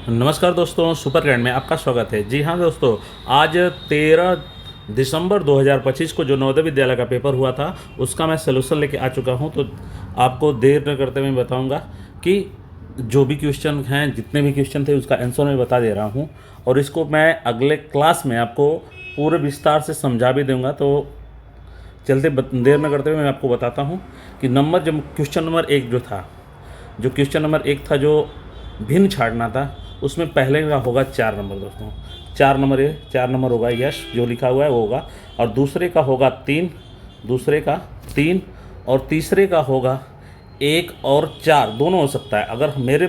नमस्कार दोस्तों, super grand में आपका स्वागत है। जी हाँ दोस्तों, आज 13 दिसंबर 2025 को जो नवोदय विद्यालय का पेपर हुआ था उसका मैं सलूशन लेके आ चुका हूँ। तो आपको देर न करते हुए बताऊँगा कि जो भी क्वेश्चन हैं, जितने भी क्वेश्चन थे उसका आंसर मैं बता दे रहा हूँ और इसको मैं अगले क्लास में आपको पूरे विस्तार से समझा भी दूँगा। तो चलते देर न करते हुए मैं आपको बताता हूँ कि नंबर जब क्वेश्चन नंबर एक जो क्वेश्चन नंबर एक था, जो भिन्न छाड़ना था, उसमें पहले का होगा 4 नंबर दोस्तों। 4 नंबर, ये 4 नंबर होगा, यश जो लिखा हुआ है वो होगा। और दूसरे का होगा 3, दूसरे का 3, और तीसरे का होगा 1 और 4 दोनों हो सकता है। अगर मेरे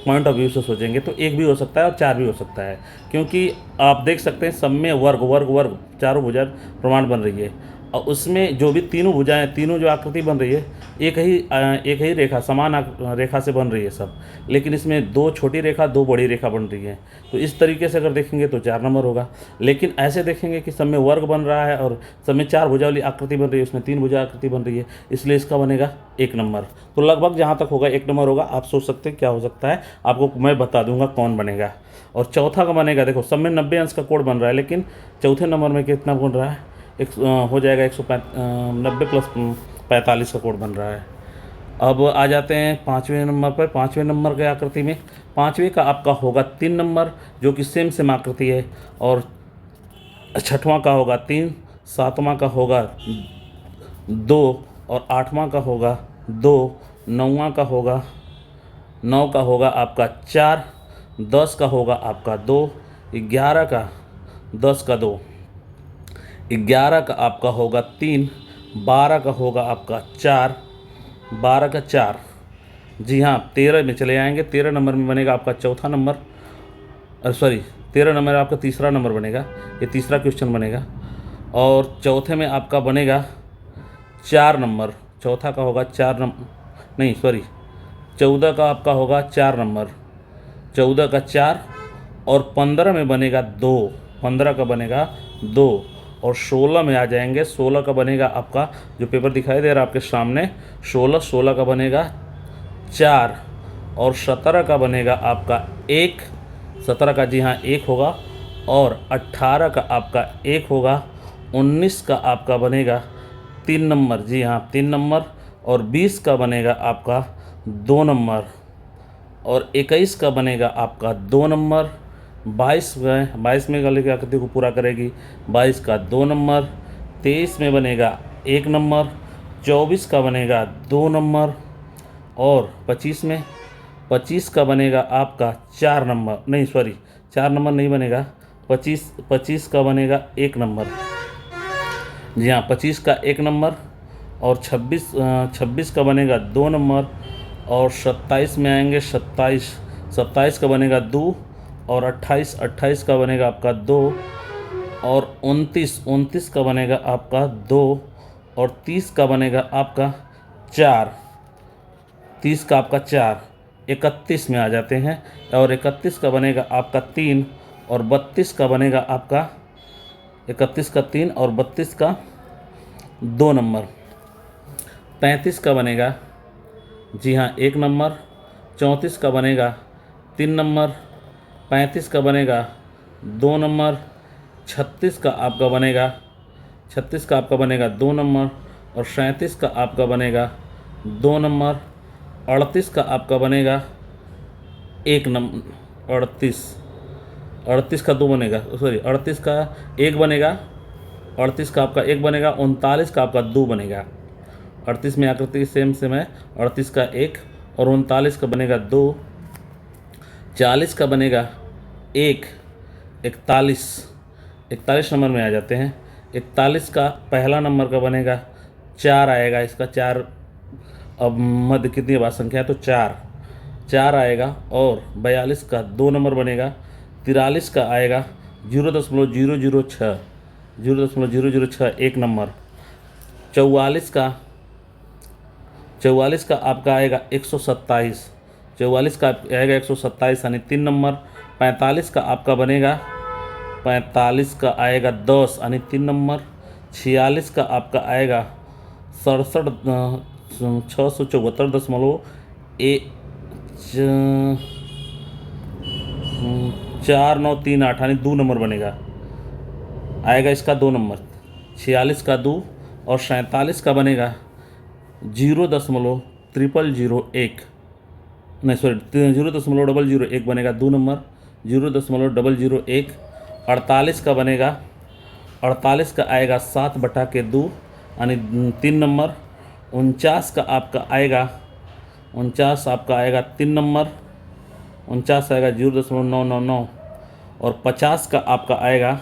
पॉइंट ऑफ व्यू से सोचेंगे तो 1 भी हो सकता है और 4 भी हो सकता है, क्योंकि आप देख सकते हैं सब में वर्ग वर्ग वर्ग चारों भुजा प्रमाण बन रही है। और उसमें जो भी तीनों भुजाएं, तीनों जो आकृति बन रही है, एक ही रेखा, समान रेखा से बन रही है सब। लेकिन इसमें 2 छोटी रेखा, 2 बड़ी रेखा बन रही है। तो इस तरीके से अगर देखेंगे तो 4 नंबर होगा। लेकिन ऐसे देखेंगे कि सब में वर्ग बन रहा है और सब में 4 भुजा वाली आकृति बन रही है, उसमें 3 भुजा आकृति बन रही है, इसलिए इसका बनेगा 1 नंबर। तो लगभग जहाँ तक होगा 1 नंबर होगा। आप सोच सकते हैं क्या हो सकता है, आपको मैं बता दूंगा कौन बनेगा। और चौथा का बनेगा, देखो सब में 90 अंश का कोड बन रहा है, लेकिन चौथे नंबर में कितना बन रहा है, हो जाएगा 190 प्लस 45 का कोड बन रहा है। अब आ जाते हैं 5वें नंबर पर। 5वें नंबर के आकृति में 5वें का आपका होगा 3 नंबर, जो कि सेम आकृति है। और 6वां का होगा 3, 7वां का होगा 2, और 8वां का होगा 2, 9वां का होगा 9 का होगा आपका 4, 10 का होगा आपका 2, 11 का 10 का 2, 11 का आपका होगा 3, 12 का होगा आपका 4, 12 का 4। जी हाँ, 13 में चले आएंगे। 13 नंबर में बनेगा आपका चौथा नंबर, सॉरी 13 नंबर आपका तीसरा नंबर बनेगा, ये तीसरा क्वेश्चन बनेगा। और चौथे में आपका बनेगा 4 नंबर। चौथा का होगा 4 नंबर, नहीं सॉरी, 14 का आपका होगा 4 नंबर, 14 का 4। और 15 में बनेगा 2, 15 का बनेगा 2। और 16 में आ जाएंगे। 16 का बनेगा आपका, जो पेपर दिखाई दे रहा है आपके सामने, 16 का बनेगा 4। और 17 का बनेगा आपका 1, 17 का जी हाँ 1 होगा। और 18 का आपका 1 होगा। 19 का आपका बनेगा 3 नंबर, जी हाँ 3 नंबर। और 20 का बनेगा आपका 2 नंबर। और 21 का बनेगा आपका 2 नंबर। 22 में गले की आकृति को पूरा करेगी, 22 का 2 नंबर। 23 में बनेगा 1 नंबर। 24 का बनेगा 2 नंबर। और 25 का बनेगा आपका 4 नंबर, नहीं सॉरी 4 नंबर नहीं बनेगा, 25 का बनेगा 1 नंबर, जी हाँ 25 का 1 नंबर। और 26 का बनेगा 2 नंबर। और 27 में आएंगे, 27 का बनेगा 2। और 28 का बनेगा आपका 2। और 29 का बनेगा आपका 2। और 30 का बनेगा आपका 4, 30 का आपका 4। 31 में आ जाते हैं। और 31 का बनेगा आपका 3। और 32 का बनेगा आपका 31 का 3 और 32 का 2 नंबर। 33 का बनेगा जी हाँ 1 नंबर। 34 का बनेगा 3 नंबर। 35 का बनेगा 2 नंबर। 36 का आपका बनेगा 2 नंबर। और 37 का आपका बनेगा 2 नंबर। 38 का आपका बनेगा 1 नंबर। 38 का 2 बनेगा, सॉरी 38 का 1 बनेगा। 38 का आपका 1 बनेगा। 39 का आपका 2 बनेगा। 38 में आकृति सेम है। 38 का 1 और 39 का बनेगा 2। 40 का बनेगा 1। 41 नंबर में आ जाते हैं। 41 का पहला नंबर का बनेगा 4 आएगा, इसका 4 अब मध्य कितनी बात संख्या है तो 4 आएगा। और 42 का 2 नंबर बनेगा। 43 का आएगा 0.006, 0.006 1 नंबर। 44 का आपका आएगा 127, 44 का आएगा 127 यानी 3 नंबर। 45 का आपका बनेगा, 45 का आएगा 10 यानी 3 नंबर। 46 का आपका आएगा 674.1 4938 यानी 2 नंबर बनेगा, आएगा इसका 2 नंबर। 46 का 2 और 47 का बनेगा 0.0001, नहीं सॉरी 0.001 बनेगा 2 नंबर, 0.001। 48 का बनेगा, 48 का आएगा 7/2 यानी 3 नंबर। 49 का आपका आएगा, 49 आपका आएगा 3 नंबर, 49 आएगा 0.999। और 50 का आपका आएगा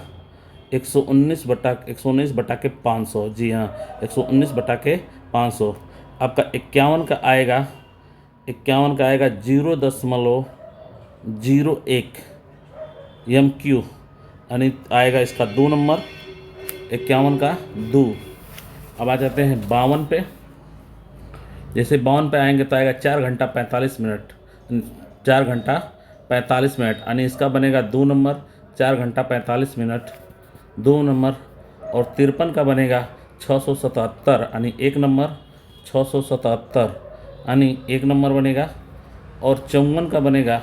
119/500, जी हाँ 119/500। आपका 51 का आएगा, 51 का आएगा 0.01 MQ यानी आएगा इसका 2 नंबर, 51 का 2। अब आ जाते हैं 52 पे। जैसे 52 पे आएंगे तो आएगा 4 घंटा 45 मिनट, 4 घंटा 45 मिनट यानी इसका बनेगा 2 नंबर, 4 घंटा 45 मिनट 2 नंबर। और 53 का बनेगा 677 यानी 1 नंबर, 677 यानी 1 नंबर बनेगा। और 54 का बनेगा,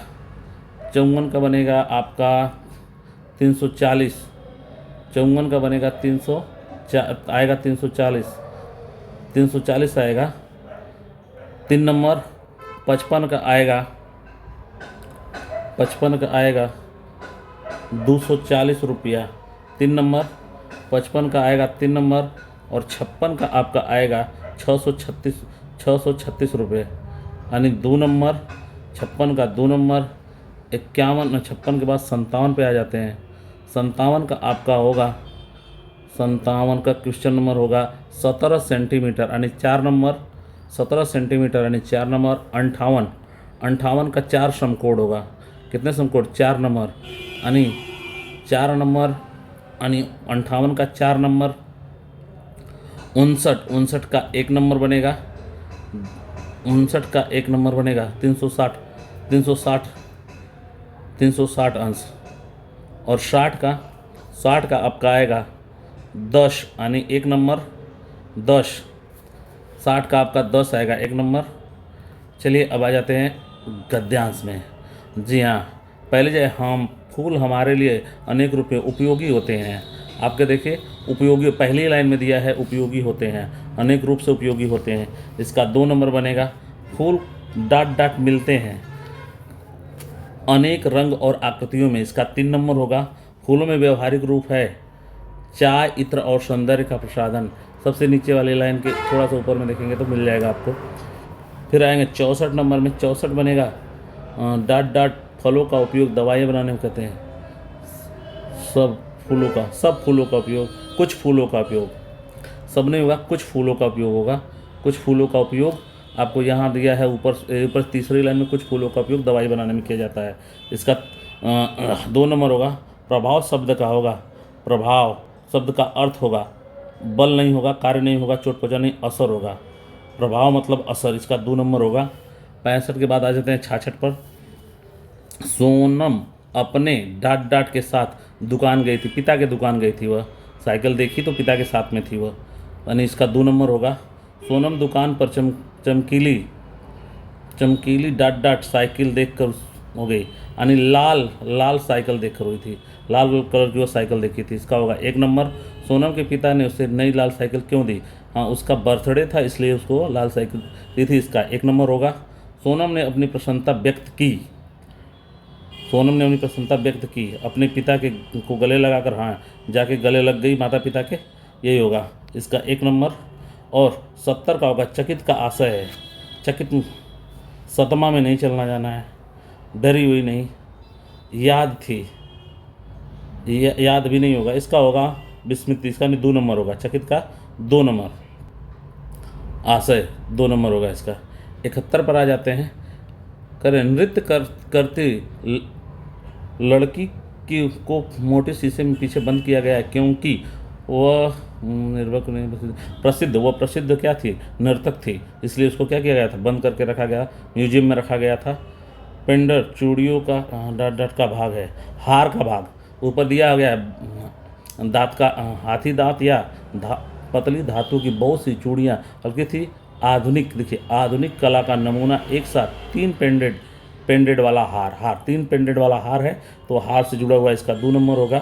54 का बनेगा आपका 340, 54 का बनेगा 300 आएगा 340, 340 आएगा 3 नंबर। 55 का आएगा, 55 का आएगा 240 रुपया 3 नंबर, 55 का आएगा 3 नंबर। और 56 का आपका आएगा 636 रुपये यानी 2 नंबर, 56 का 2 नंबर। 56 के बाद 57 पे आ जाते हैं। 57 का आपका होगा, 57 का क्वेश्चन नंबर होगा 17 सेंटीमीटर यानी 4 नंबर, 17 सेंटीमीटर यानी 4 नंबर। 58 का 4 सम कोड होगा, कितने सम कोड 4 नंबर यानी 4 नंबर यानी 58 का 4 नंबर। 59 का 1 नंबर बनेगा, 59 का 1 नंबर बनेगा 360 अंश। और 60 का आपका आएगा 10 यानी 1 नंबर, 10 60 का आपका 10 आएगा 1 नंबर। चलिए अब आ जाते हैं गद्यांश में। जी हाँ, पहले जो हम फूल हमारे लिए अनेक रूप में उपयोगी होते हैं। आपके देखिए उपयोगी पहली लाइन में दिया है, उपयोगी होते हैं, अनेक रूप से उपयोगी होते हैं, इसका 2 नंबर बनेगा। फूल डाट डाट मिलते हैं अनेक रंग और आकृतियों में, इसका 3 नंबर होगा। फूलों में व्यवहारिक रूप है चाय, इत्र और सौंदर्य का प्रसाधन, सबसे नीचे वाली लाइन के थोड़ा सा ऊपर में देखेंगे तो मिल जाएगा आपको। फिर आएंगे 64 नंबर में, 64 बनेगा डाट डाट फलों का उपयोग दवाइयाँ बनाने में कहते हैं। सब फूलों का उपयोग, कुछ फूलों का उपयोग, सब नहीं होगा, कुछ फूलों का उपयोग होगा। कुछ फूलों का उपयोग आपको यहाँ दिया है ऊपर तीसरी लाइन में, कुछ फूलों का उपयोग दवाई बनाने में किया जाता है, इसका 2 नंबर होगा। प्रभाव शब्द का होगा, प्रभाव शब्द का अर्थ होगा बल नहीं होगा, कार्य नहीं होगा, चोट पहुँचा नहीं, असर होगा। प्रभाव मतलब असर, इसका 2 नंबर होगा। 65 के बाद आ जाते हैं 66 पर। सोनम अपने डाट डाट के साथ दुकान गई थी, पिता के दुकान गई थी, वह साइकिल देखी तो पिता के साथ में थी वह, यानी इसका 2 नंबर होगा। सोनम दुकान पर चमकीली डाट डाट साइकिल देखकर हो गई, यानी लाल साइकिल देखकर हुई थी, लाल कलर की वो साइकिल देखी थी, इसका होगा 1 नंबर। सोनम के पिता ने उसे नई लाल साइकिल क्यों दी? हाँ, उसका बर्थडे था इसलिए उसको लाल साइकिल दी थी, इसका 1 नंबर होगा। सोनम ने अपनी प्रसन्नता व्यक्त की अपने पिता के को गले लगाकर, हाँ जाके गले लग गई माता पिता के, यही होगा, इसका 1 नंबर। और 70 का होगा चकित का आशय है, चकित सतमा में नहीं चलना जाना है, डरी हुई नहीं, याद थी, याद भी नहीं होगा, इसका होगा विस्मित, इसका भी 2 नंबर होगा, चकित का 2 नंबर, आशय 2 नंबर होगा इसका। 71 पर आ जाते हैं। करें नृत्य करती लड़की की को मोटे शीशे में पीछे बंद किया गया है क्योंकि वह प्रसिद्ध क्या थी? नर्तक थी, इसलिए उसको क्या किया गया था? बंद करके रखा गया, म्यूजियम में रखा गया था। पेंडर चूड़ियों का डाट का भाग है, हार का भाग, ऊपर दिया गया है दांत का, हाथी दांत या पतली धातु की बहुत सी चूड़ियाँ हल्की थी। आधुनिक, देखिए आधुनिक कला का नमूना एक साथ 3 पेंडेड पेंडेड वाला हार 3 पेंडेड वाला हार है तो हार से जुड़ा हुआ इसका 2 नंबर होगा।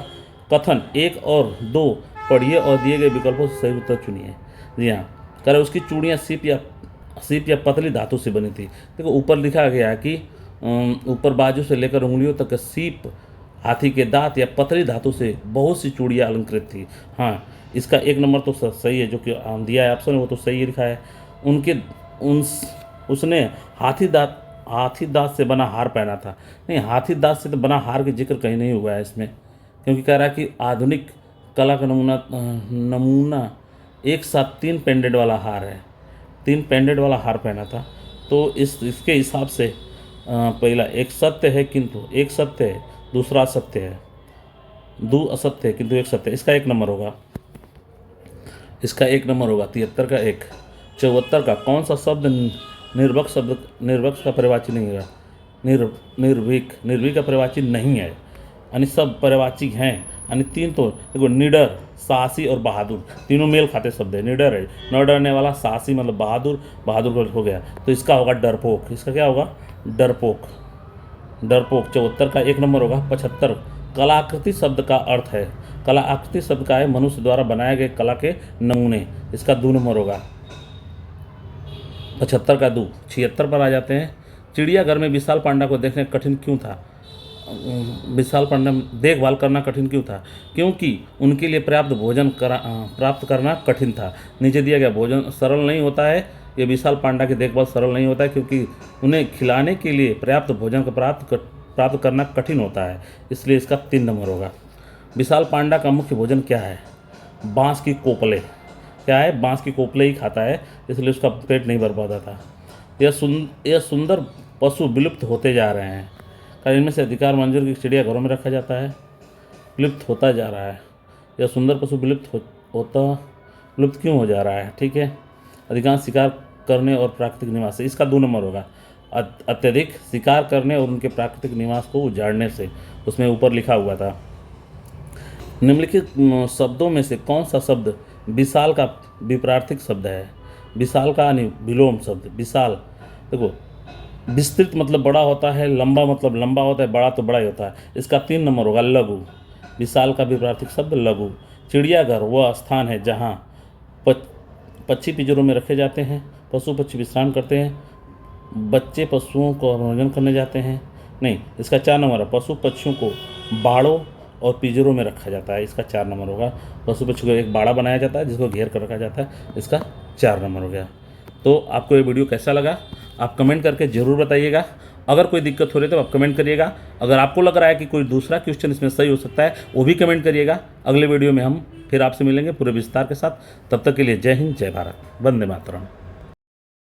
कथन 1 और 2 पढ़िए और दिए गए विकल्पों से सही उत्तर चुनिए। जी हाँ, कह रहे उसकी चूड़ियाँ सीप या पतली धातु से बनी थी। देखो ऊपर लिखा गया है कि ऊपर बाजू से लेकर उंगलियों तक सीप, हाथी के दांत या पतली धातु से बहुत सी चूड़ियाँ अलंकृत थी। हाँ, इसका 1 नंबर तो सही है, जो कि दिया है ऑप्शन वो तो सही है लिखा है। उसने हाथी दांत से बना हार पहना था। नहीं, हाथी दांत से तो बना हार का जिक्र कहीं नहीं हुआ है इसमें, क्योंकि कह रहा है कि आधुनिक कला का नमूना एक साथ 3 पेंडेड वाला हार है, 3 पेंडेड वाला हार पहना था। तो इसके हिसाब से पहला एक सत्य है किंतु एक सत्य है, दूसरा असत्य है, 2 असत्य है किंतु 1 सत्य है। इसका 1 नंबर होगा, इसका 1 नंबर होगा। 73 का 1। 74 का कौन सा शब्द निर्भक का पर्यायवाची नहीं है? निर्भीक का पर्यायवाची नहीं है, यानी सब पर्यायवाची हैं। यानी 3 तो देखो, निडर, साहसी और बहादुर तीनों मेल खाते शब्द है। निडर है न डरने वाला, साहसी मतलब बहादुर को हो गया तो इसका होगा डरपोक। इसका क्या होगा? डरपोक। 74 का 1 नंबर होगा। 75 कलाकृति शब्द का अर्थ है। कलाकृति शब्द का है मनुष्य द्वारा बनाए गए कला के नमूने। इसका 2 नंबर होगा। 75 का 2। 76 पर आ जाते हैं। चिड़ियाघर में विशाल पांडा को देखने कठिन क्यों था? विशाल पांडा देखभाल करना कठिन क्यों था? क्योंकि उनके लिए प्राप्त करना कठिन था। नीचे दिया गया भोजन सरल नहीं होता है। ये विशाल पांडा की देखभाल सरल नहीं होता है क्योंकि उन्हें खिलाने के लिए पर्याप्त भोजन को प्राप्त करना कठिन होता है, इसलिए इसका 3 नंबर होगा। विशाल पांडा का मुख्य भोजन क्या है? बांस की कोपले। क्या है? बांस की कोपले ही खाता है, इसलिए उसका पेट नहीं भर पाता था। यह सुंदर पशु विलुप्त होते जा रहे हैं। कारण इनमें से अधिकार मंजूर की चिड़ियाघरों में रखा जाता है, विलुप्त होता जा रहा है। यह सुंदर पशु विलुप्त क्यों हो जा रहा है? ठीक है, अधिकांश शिकार करने और प्राकृतिक निवास से। इसका 2 नंबर होगा। अत्यधिक शिकार करने और उनके प्राकृतिक निवास को उजाड़ने से, उसमें ऊपर लिखा हुआ था। निम्नलिखित शब्दों में से कौन सा शब्द विशाल का विपरीत शब्द है? विशाल का यानी विलोम शब्द। विशाल देखो, विस्तृत मतलब बड़ा होता है, लंबा मतलब लंबा होता है, बड़ा तो बड़ा ही होता है। इसका 3 नंबर होगा। लघु। विशाल का विपरीत शब्द लघु। चिड़ियाघर वह स्थान है जहाँ पक्षी पिंजरों में रखे जाते हैं, पशु पक्षी विश्राम करते हैं, बच्चे पशुओं को मनोरंजन करने जाते हैं। नहीं, इसका 4 नंबर है। पशु पक्षियों को बाड़ों और पिंजरों में रखा जाता है। इसका 4 नंबर होगा। पशु पक्षी को एक बाड़ा बनाया जाता है जिसको घेर कर रखा जाता है। इसका 4 नंबर हो गया। तो आपको ये वीडियो कैसा लगा आप कमेंट करके ज़रूर बताइएगा। अगर कोई दिक्कत हो रही है तो आप कमेंट करिएगा। अगर आपको लग रहा है कि कोई दूसरा क्वेश्चन इसमें सही हो सकता है वो भी कमेंट करिएगा। अगले वीडियो में हम फिर आपसे मिलेंगे पूरे विस्तार के साथ। तब तक के लिए जय हिंद, जय भारत, वंदे मातरम।